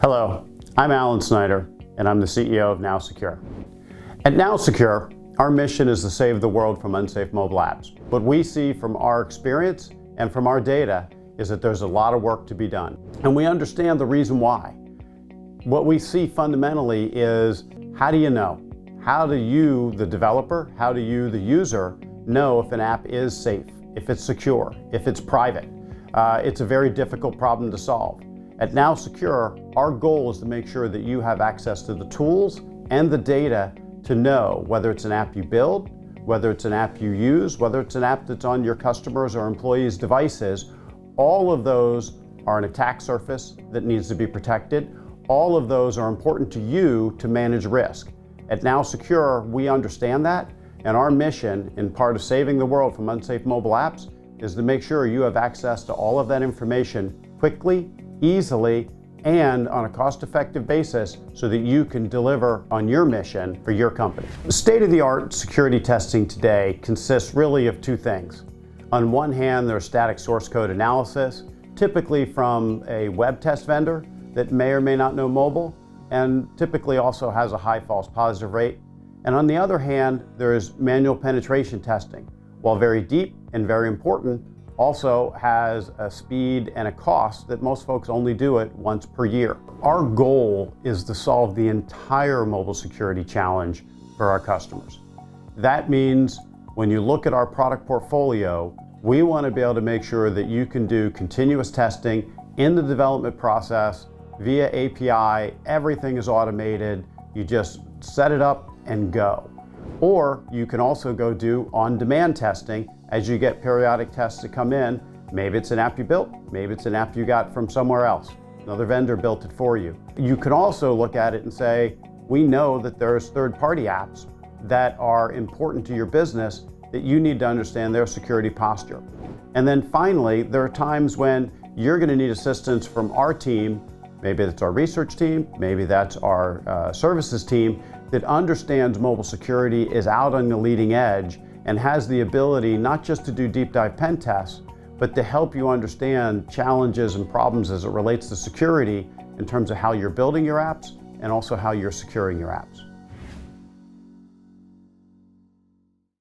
Hello, I'm Alan Snyder, and I'm the CEO of NowSecure. At NowSecure, our mission is to save the world from unsafe mobile apps. What we see from our experience and from our data is that there's a lot of work to be done. And we understand the reason why. What we see fundamentally is, how do you know? How do you, the developer, how do you, the user, know if an app is safe, if it's secure, if it's private? It's a very difficult problem to solve. At NowSecure, our goal is to make sure that you have access to the tools and the data to know whether it's an app you build, whether it's an app you use, whether it's an app that's on your customers' or employees' devices. All of those are an attack surface that needs to be protected. All of those are important to you to manage risk. At NowSecure, we understand that, and our mission, in part of saving the world from unsafe mobile apps, is to make sure you have access to all of that information quickly, easily, and on a cost-effective basis so that you can deliver on your mission for your company. State-of-the-art security testing today consists really of two things. On one hand, there's static source code analysis, typically from a web test vendor that may or may not know mobile, and typically also has a high false positive rate. And on the other hand, there is manual penetration testing. While very deep and very important, also has a speed and a cost that most folks only do it once per year. Our goal is to solve the entire mobile security challenge for our customers. That means when you look at our product portfolio, we want to be able to make sure that you can do continuous testing in the development process via API. Everything is automated. You just set it up and go. Or you can also go do on-demand testing as you get periodic tests that come in. Maybe it's an app you built, maybe it's an app you got from somewhere else. Another vendor built it for you. You can also look at it and say, we know that there's third-party apps that are important to your business that you need to understand their security posture. And then finally, there are times when you're going to need assistance from our team. Maybe that's our research team, maybe that's our services team that understands mobile security, is out on the leading edge, and has the ability not just to do deep dive pen tests, but to help you understand challenges and problems as it relates to security in terms of how you're building your apps and also how you're securing your apps.